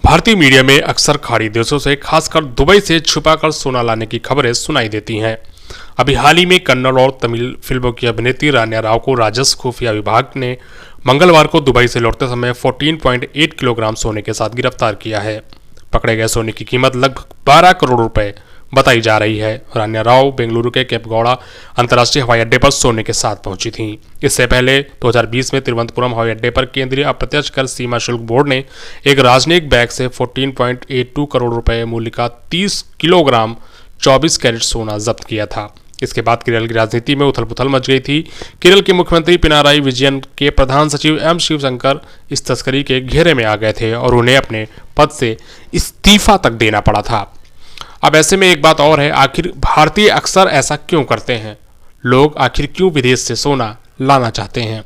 भारतीय मीडिया में अक्सर खाड़ी देशों से खासकर दुबई से छुपाकर सोना लाने की खबरें सुनाई देती हैं। अभी हाल ही में कन्नड़ और तमिल फिल्मों की अभिनेत्री रान्या राव को राजस्व खुफिया विभाग ने मंगलवार को दुबई से लौटते समय 14.8 किलोग्राम सोने के साथ गिरफ्तार किया है। पकड़े गए सोने की कीमत लगभग 12 करोड़ रुपए बताई जा रही है। रान्या राव बेंगलुरु के केपगौड़ा अंतर्राष्ट्रीय हवाई अड्डे पर सोने के साथ पहुंची थीं। इससे पहले 2020 में तिरुवनंतपुरम हवाई अड्डे पर केंद्रीय अप्रत्यक्ष कर सीमा शुल्क बोर्ड ने एक राजनयिक बैग से 14.82 करोड़ रुपए मूल्य का 30 किलोग्राम 24 कैरेट सोना जब्त किया था। इसके बाद केरल की राजनीति में उथल पुथल मच गई थी। केरल के मुख्यमंत्री पिनाराई विजयन के प्रधान सचिव एम शिवशंकर इस तस्करी के घेरे में आ गए थे और उन्हें अपने पद से इस्तीफा तक देना पड़ा था। अब ऐसे में एक बात और है, आखिर भारतीय अक्सर ऐसा क्यों करते हैं? लोग आखिर क्यों विदेश से सोना लाना चाहते हैं?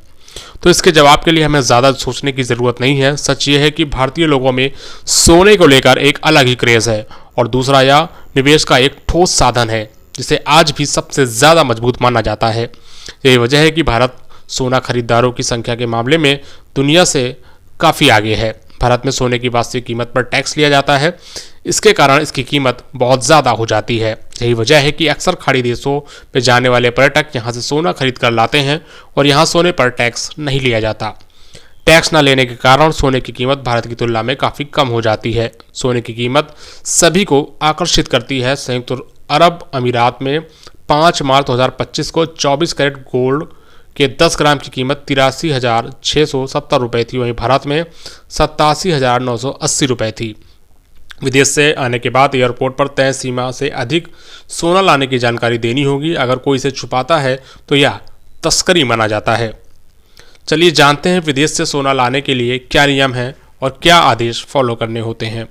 तो इसके जवाब के लिए हमें ज़्यादा सोचने की ज़रूरत नहीं है। सच ये है कि भारतीय लोगों में सोने को लेकर एक अलग ही क्रेज़ है और दूसरा यह निवेश का एक ठोस साधन है जिसे आज भी सबसे ज़्यादा मजबूत माना जाता है। यही वजह है कि भारत सोना खरीदारों की संख्या के मामले में दुनिया से काफ़ी आगे है। भारत में सोने की वास्तविक कीमत पर टैक्स लिया जाता है, इसके कारण इसकी कीमत बहुत ज़्यादा हो जाती है। यही वजह है कि अक्सर खाड़ी देशों में जाने वाले पर्यटक यहाँ से सोना खरीद कर लाते हैं और यहाँ सोने पर टैक्स नहीं लिया जाता। टैक्स न लेने के कारण सोने की कीमत भारत की तुलना में काफ़ी कम हो जाती है। सोने की कीमत सभी को आकर्षित करती है। संयुक्त अरब अमीरात में 5 मार्च 2025 को 24 कैरेट गोल्ड के 10 ग्राम की कीमत 83,670 रुपये थी। वहीं भारत में 87,980 रुपये थी। विदेश से आने के बाद एयरपोर्ट पर तय सीमा से अधिक सोना लाने की जानकारी देनी होगी। अगर कोई इसे छुपाता है तो यह तस्करी माना जाता है। चलिए जानते हैं विदेश से सोना लाने के लिए क्या नियम है और क्या आदेश फॉलो करने होते हैं।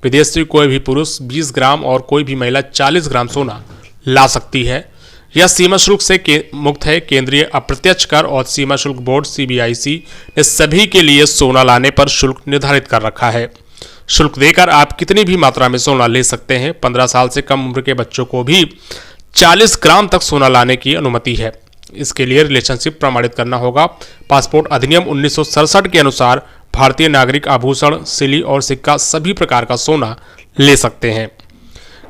विदेश से कोई भी पुरुष 20 ग्राम और कोई भी महिला 40 ग्राम सोना ला सकती है। यह सीमा शुल्क से मुक्त है। केंद्रीय अप्रत्यक्ष कर और सीमा शुल्क बोर्ड CBIC ने सभी के लिए सोना लाने पर शुल्क निर्धारित कर रखा है। शुल्क देकर आप कितनी भी मात्रा में सोना ले सकते हैं। 15 साल से कम उम्र के बच्चों को भी 40 ग्राम तक सोना लाने की अनुमति है। इसके लिए रिलेशनशिप प्रमाणित करना होगा। पासपोर्ट अधिनियम 1967 के अनुसार भारतीय नागरिक आभूषण, सिली और सिक्का सभी प्रकार का सोना ले सकते हैं।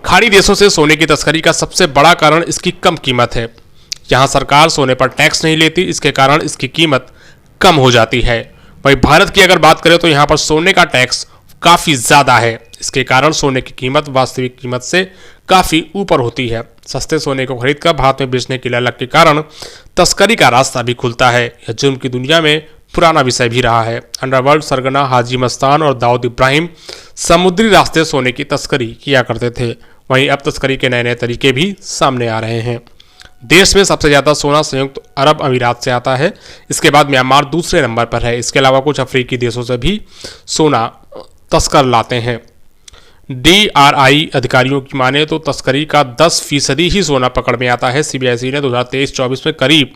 खाड़ी देशों से सोने की तस्करी का सबसे बड़ा कारण इसकी कम कीमत है। यहाँ सरकार सोने पर टैक्स नहीं लेती, इसके कारण इसकी कीमत कम हो जाती है। वहीं भारत की अगर बात करें तो यहाँ पर सोने का टैक्स काफ़ी ज़्यादा है। इसके कारण सोने की कीमत वास्तविक कीमत से काफ़ी ऊपर होती है। सस्ते सोने को खरीदकर भारत में बेचने की ललक के कारण तस्करी का रास्ता भी खुलता है। यह जुर्म की दुनिया में पुराना विषय भी रहा है। अंडरवर्ल्ड सरगना हाजी मस्तान और दाऊद इब्राहिम समुद्री रास्ते सोने की तस्करी किया करते थे। वहीं अब तस्करी के नए नए तरीके भी सामने आ रहे हैं। देश में सबसे ज़्यादा सोना संयुक्त अरब अमीरात से आता है। इसके बाद म्यांमार दूसरे नंबर पर है। इसके अलावा कुछ अफ्रीकी देशों से भी सोना तस्कर लाते हैं। DRI अधिकारियों की माने तो तस्करी का 10% ही सोना पकड़ में आता है। CBIC ने 2023-24 में करीब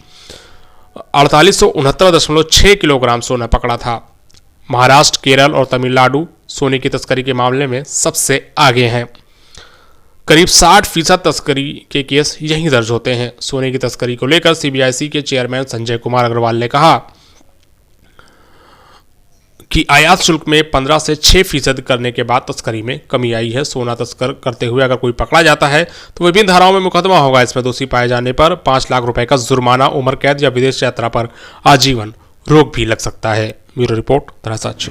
4869.6 किलोग्राम सोना पकड़ा था। महाराष्ट्र, केरल और तमिलनाडु सोने की तस्करी के मामले में सबसे आगे हैं। करीब 60% तस्करी के केस यहीं दर्ज होते हैं। सोने की तस्करी को लेकर CBIC के चेयरमैन संजय कुमार अग्रवाल ने कहा कि आयात शुल्क में 15 से 6% करने के बाद तस्करी में कमी आई है। सोना तस्कर करते हुए अगर कोई पकड़ा जाता है तो विभिन्न धाराओं में मुकदमा होगा। इसमें दोषी पाए जाने पर 5 लाख रुपए का जुर्माना, उम्र कैद या विदेश यात्रा पर आजीवन रोक भी लग सकता है। Bureau report, the such.